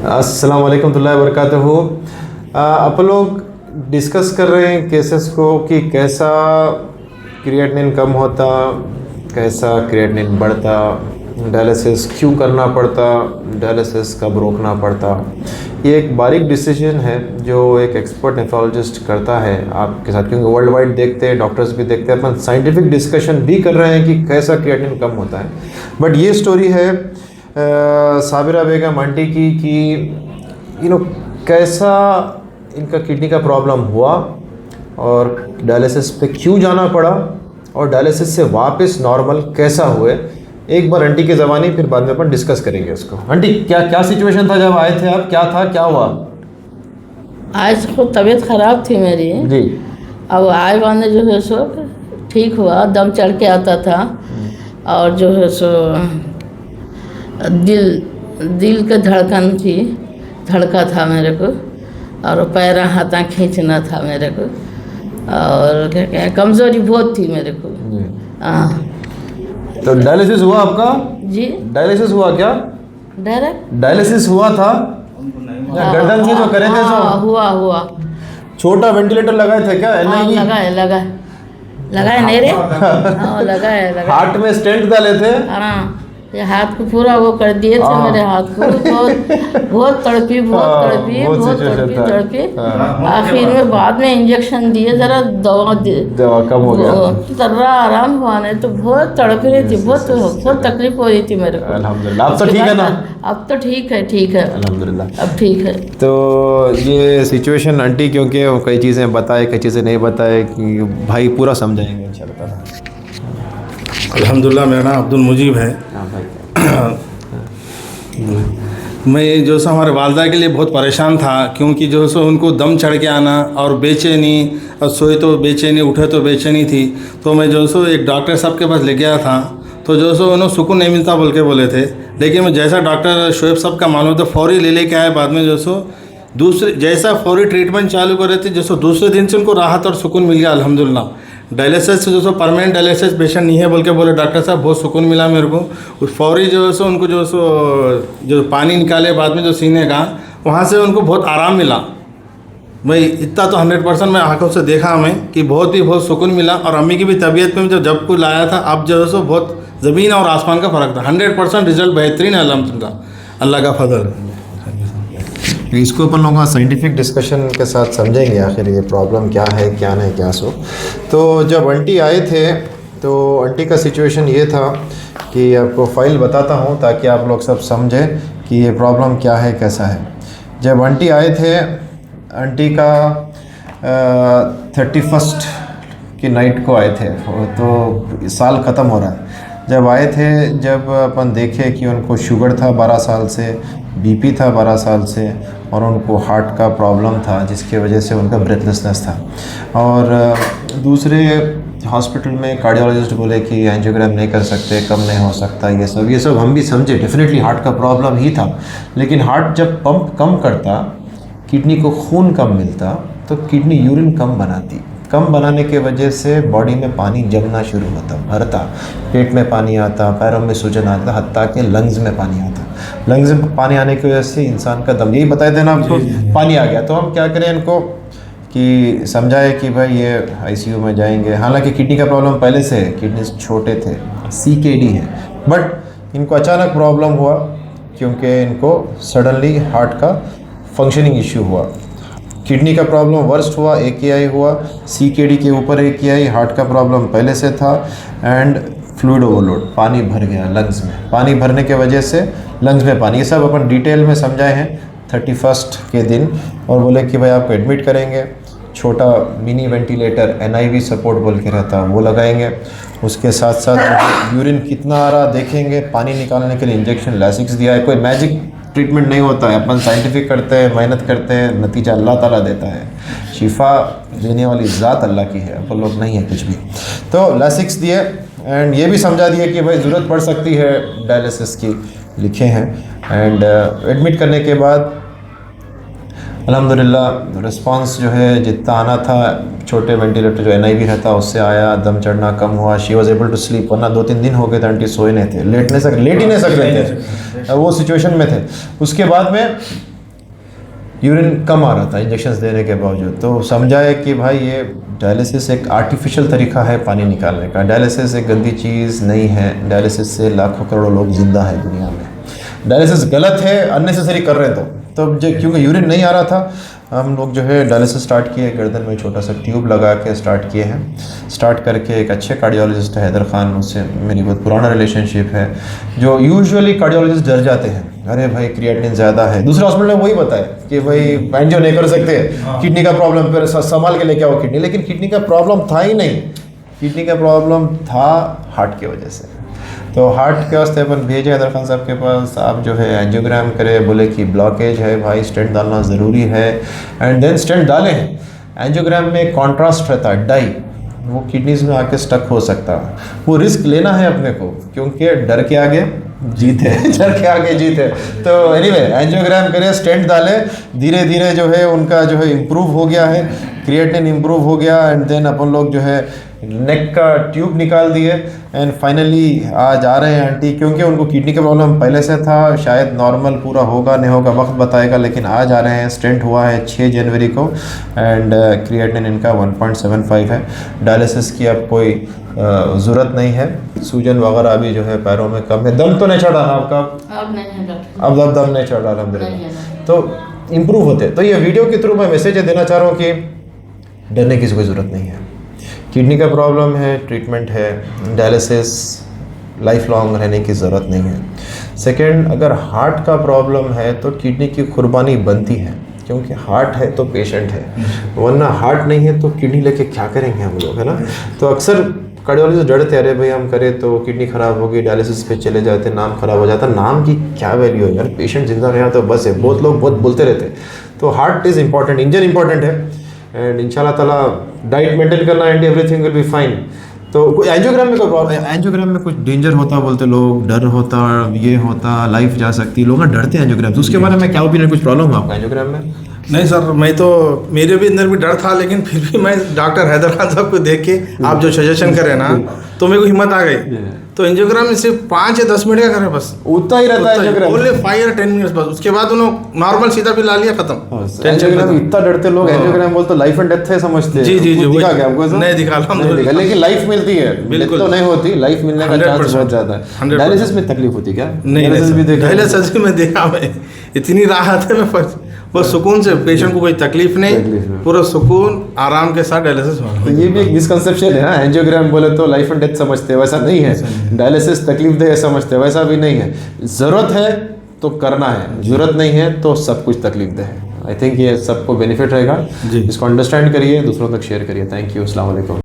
अस्सलाम वालेकुम रहमतुल्लाहि व बरकातहू। आप लोग डिस्कस कर रहे हैं केसेस को कि कैसा क्रिएटिनिन कम होता, कैसा क्रिएटिनिन बढ़ता, डायलिसिस क्यों करना पड़ता, डायलिसिस कब रोकना पड़ता। ये एक बारीक डिसीजन है जो एक एक्सपर्ट नेफ्रोलॉजिस्ट करता है आपके साथ, क्योंकि वर्ल्ड वाइड देखते हैं, डॉक्टर्स भी देखते हैं, अपन साइंटिफिक डिस्कशन भी कर रहे हैं कि कैसा क्रिएटिनिन कम होता है। बट ये स्टोरी है साबिरा बेगम आंटी की कि कैसा इनका किडनी का प्रॉब्लम हुआ और डायलिसिस पे क्यों जाना पड़ा और डायलिसिस से वापस नॉर्मल कैसा हुए। एक बार आंटी की ज़बानी, फिर बाद में अपन डिस्कस करेंगे उसको। आंटी क्या सिचुएशन था जब आए थे आप, क्या था, क्या हुआ? आज खुद तबीयत ख़राब थी मेरी जी। अब आए वाने जो है सो ठीक हुआ, दम चढ़ के आता था और जो है सो दिल का धड़कन थी, धड़का था मेरे को, और पैर हाथ खींचना था मेरे को, और क्या क्या कमज़ोरी बहुत थी मेरे को। हाँ। तो डायलिसिस हुआ आपका? जी। डायलिसिस हुआ क्या? डायलिसिस हुआ था या गर्दन से जो करे थे सो? हुआ। छोटा वेंटिलेटर लगाए थे क्या? लगाए नहीं रे। हाँ, लगाए। हार्ट में स्टेंट डाले थे? हाँ, ये हाथ को पूरा वो कर दिए थे मेरे हाथ को। बहुत तड़पी। आखिर में बाद में इंजेक्शन दिए, जरा दवा कम हो गया, जरा आराम हुआ, नहीं तो बहुत तड़प रही थी, बहुत तकलीफ हो रही थी मेरे को। अल्हम्दुलिल्लाह अब तो ठीक है ना? अब तो ठीक है अल्हम्दुलिल्लाह अब ठीक है। तो ये सिचुएशन आंटी, क्योंकि वो कई चीज़ें बताए, कई चीज़ें नहीं बताए, कि भाई पूरा समझाएंगे इंशाल्लाह। अल्हम्दुलिल्लाह, मेरा नाम अब्दुल मुजीब है। हाँ भाई। मैं जो सो हमारे वालदा के लिए बहुत परेशान था, क्योंकि जो सो उनको दम चढ़ के आना और बेचैनी, और सोए तो बेचैनी, उठे तो बेचैनी थी। तो मैं जो सो एक डॉक्टर साहब के पास ले गया था, तो जो सो उन्हें सुकून नहीं मिलता बोल के बोले थे। लेकिन मैं जैसा डॉक्टर शोएब साहब का मालूम तो फौरी ले लेके आए। बाद में जो सो जैसा फौरी ट्रीटमेंट चालू कर रहे थे, जो दूसरे दिन से उनको राहत और सुकून मिल गया अल्हम्दुलिल्लाह। डायलिसिस जो परमानेंट डायलिसिस पेशेंट नहीं है बोल के बोले डॉक्टर साहब, बहुत सुकून मिला मेरे को। उस फौरी जो है उनको जो पानी निकाले बाद में जो सीने का, वहाँ से उनको बहुत आराम मिला। भाई इतना तो 100% मैं आंखों से देखा मैं कि बहुत सुकून मिला। और अम्मी की भी तबीयत में जब कोई लाया था, अब जो है बहुत ज़मीन और आसमान का फ़र्क था। 100% रिजल्ट बेहतरीन है अल्हम्दुलिल्लाह, अल्लाह का फजल है। इसको अपन लोग साइंटिफिक डिस्कशन के साथ समझेंगे आखिर ये प्रॉब्लम क्या है, क्या नहीं, क्या सो। तो जब आंटी आए थे तो आंटी का सिचुएशन ये था कि आपको फ़ाइल बताता हूँ ताकि आप लोग सब समझें कि ये प्रॉब्लम क्या है, कैसा है। जब आंटी आए थे, आंटी का 31 की नाइट को आए थे, तो साल ख़त्म हो रहा है। जब आए थे, जब अपन देखे कि उनको शुगर था 12 साल से, बीपी था 12 साल से, और उनको हार्ट का प्रॉब्लम था जिसकी वजह से उनका ब्रेथलेसनेस था। और दूसरे हॉस्पिटल में कार्डियोलॉजिस्ट बोले कि एंजियोग्राम नहीं कर सकते, कम नहीं हो सकता, ये सब हम भी समझे। डेफिनेटली हार्ट का प्रॉब्लम ही था, लेकिन हार्ट जब पंप कम करता, किडनी को खून कम मिलता, तो किडनी यूरिन कम बनाती। कम बनाने के वजह से बॉडी में पानी जमना शुरू होता, भरता, पेट में पानी आता, पैरों में सूजन आता, हत्ता के लंग्स में पानी आता। लंग्स में पानी आने की वजह से इंसान का दम, यही बताए देना आपको, पानी आ गया। तो हम क्या करें इनको कि समझाए कि भाई ये आईसीयू में जाएंगे। हालांकि किडनी का प्रॉब्लम पहले से है, किडनी छोटे थे, CKD है, बट इनको अचानक प्रॉब्लम हुआ क्योंकि इनको सडनली हार्ट का फंक्शनिंग इश्यू हुआ। किडनी का प्रॉब्लम वर्स्ट हुआ, AKI हुआ, CKD के ऊपर AKI, हार्ट का प्रॉब्लम पहले से था, एंड फ्लूइड ओवरलोड, पानी भर गया लंग्स में। पानी भरने के वजह से लंग्स में पानी, ये सब अपन डिटेल में समझाए हैं 31 के दिन। और बोले कि भाई आपको एडमिट करेंगे, छोटा मिनी वेंटिलेटर NIV सपोर्ट बोल के रहता है वो लगाएंगे, उसके साथ साथ यूरिन कितना आ रहा देखेंगे, पानी निकालने के लिए इंजेक्शन लैसिक्स दिया है। कोई मैजिक ट्रीटमेंट नहीं होता है, अपन साइंटिफिक करते हैं, मेहनत करते हैं, नतीजा अल्लाह ताला देता है। शिफा देने वाली ज़ात अल्लाह की है, अपन लोग नहीं है कुछ भी। तो लैसिक्स दिए, एंड ये भी समझा दिए कि भाई ज़रूरत पड़ सकती है डायलिसिस की, लिखे हैं। एंड एडमिट करने के बाद अल्हम्दुलिल्लाह रिस्पांस जो है जितना आना था, छोटे वेंटिलेटर जो NIV रहता उससे आया, दम चढ़ना कम हुआ, she was able to sleep. वरना 2-3 दिन हो गए थे आंटी सोए नहीं थे, लेट ही नहीं सक रहे थे, वो सिचुएशन में थे। उसके बाद में यूरिन कम आ रहा था इंजेक्शंस देने के बावजूद। तो समझा है कि भाई ये डायलिसिस एक आर्टिफिशियल तरीका है पानी निकालने का। डायलिसिस एक गंदी चीज़ नहीं है, डायलिसिस से लाखों करोड़ों लोग ज़िंदा है दुनिया में। डायलिसिस गलत है, अननेसेसरी कर रहे हैं तो जब क्योंकि यूरिन नहीं आ रहा था, हम लोग जो है डायलिसिस स्टार्ट किए, गर्दन में छोटा सा ट्यूब लगा के स्टार्ट किए हैं। स्टार्ट करके एक अच्छे कार्डियोलॉजिस्ट है हैदर खान, उससे मेरी बहुत पुराना रिलेशनशिप है। जो यूजुअली कार्डियोलॉजिस्ट डर जाते हैं, अरे भाई क्रिएटिनिन ज़्यादा है। दूसरे हॉस्पिटल में वही बताए कि भाई एंजियो नहीं कर सकते, किडनी का प्रॉब्लम, फिर संभाल के लेके आओ किडनी। लेकिन किडनी का प्रॉब्लम था ही नहीं, किडनी का प्रॉब्लम था हार्ट की वजह से। तो हार्ट के वास्ते अपन भेजे हैदर खान साहब के पास। आप जो है एंजियोग्राम करे, बोले कि ब्लॉकेज है भाई, स्टेंट डालना ज़रूरी है। एंड देन स्टेंट डाले हैं। एंजियोग्राम में कॉन्ट्रास्ट रहता है, डाई, वो किडनीज में आके स्टक हो सकता है। वो रिस्क लेना है अपने को, क्योंकि डर के आगे जीत है, डर के आगे जीत है। तो एनीवे एंजियोग्राम करे, स्टेंट डाले, धीरे धीरे जो है उनका जो है इम्प्रूव हो गया है, क्रिएटिनिन इम्प्रूव हो गया। एंड देन अपन लोग जो है नेक का ट्यूब निकाल दिए एंड फाइनली आज आ रहे हैं आंटी, क्योंकि उनको किडनी का प्रॉब्लम पहले से था। शायद नॉर्मल पूरा होगा नहीं होगा वक्त बताएगा, लेकिन आज आ रहे हैं। स्टेंट हुआ है 6 जनवरी को एंड क्रिएटिनिन इनका 1.75 है। डायलिसिस की अब कोई ज़रूरत नहीं है। सूजन वगैरह अभी जो है पैरों में कम है। दम तो नहीं चढ़ रहा आपका? अब नहीं है डॉक्टर, अब दम नहीं चढ़ रहा नहीं है, अल्हम्दुलिल्लाह। तो इम्प्रूव होते। तो ये वीडियो के थ्रू मैं मैसेज देना चाह रहा हूँ कि डरने की कोई ज़रूरत नहीं है। किडनी का प्रॉब्लम है, ट्रीटमेंट है, डायलिसिस लाइफ लॉन्ग रहने की ज़रूरत नहीं है। सेकंड, अगर हार्ट का प्रॉब्लम है तो किडनी की कुर्बानी बनती है, क्योंकि हार्ट है तो पेशेंट है, वरना हार्ट नहीं है तो किडनी लेके क्या करेंगे हम लोग, है ना। तो अक्सर कार्डियोलॉजिस्ट डरते, अरे भाई हम करें तो किडनी ख़राब होगी, डायलिसिस पे चले जाते, नाम ख़राब हो जाता। नाम की क्या वैल्यू है यार, पेशेंट जिंदा रहा तो बस है। बहुत लोग बहुत बोलते रहते। तो heart is important, engine important है। एंड इंशाल्लाह ताला डाइट मेंटेन करना and everything will be fine. तो एंजियोग्राम में कोई प्रॉब्लम, एंजियोग्राम में कुछ डेंजर होता बोलते लोग, डर होता, ये होता, लाइफ जा सकती, लोग डरते हैं एंजियोग्राम। तो उसके बारे में क्या ओपिनियन, कुछ प्रॉब्लम हुआ आपका एंजियोग्राम में? नहीं सर, मैं तो मेरे भी अंदर भी डर था, लेकिन फिर भी मैं डॉक्टर हैदर खान साहब को देख के आप जो सजेशन करें ना, तो मेरे को हिम्मत आ गई। तो एंजियोग्राम में सिर्फ 5 या 10 मिनट का करें, बस उतना ही रहता है एंजियोग्राम, ओनली 5 या 10 मिनट्स बस। उसके बाद उन्होंने नॉर्मल सीधा भी ला लिया, खत्म। एंजियोग्राम इतना डरते लोग, एंजियोग्राम बोलते तो लाइफ एंड डेथ है समझते हैं। जी जी जी, दिखा क्या आपको? नहीं दिखा, नहीं, लेकिन लाइफ मिलती है, बिल्कुल तो नहीं होती। लाइफ मिलने का चांस बहुत ज़्यादा है। डायलिसिस में तकलीफ होती क्या? नहीं, डायलिसिस में देखा मैं, इतनी राहत है, मैं वो सुकून से, पेशेंट को कोई तकलीफ नहीं, पूरा सुकून आराम के साथ डायलिसिस हो। तो ये भी एक मिसकंसेप्शन है ना, एंजियोग्राम बोले तो लाइफ एंड डेथ समझते हैं, वैसा नहीं है। डायलिसिस तकलीफ दे समझते हैं, वैसा भी नहीं है। ज़रूरत है तो करना है, ज़रूरत नहीं है तो सब कुछ तकलीफ दे है। आई थिंक ये सबको बेनिफिट रहेगा। इसको अंडरस्टैंड करिए, दूसरों तक शेयर करिए। थैंक यू, अस्सलाम वालेकुम।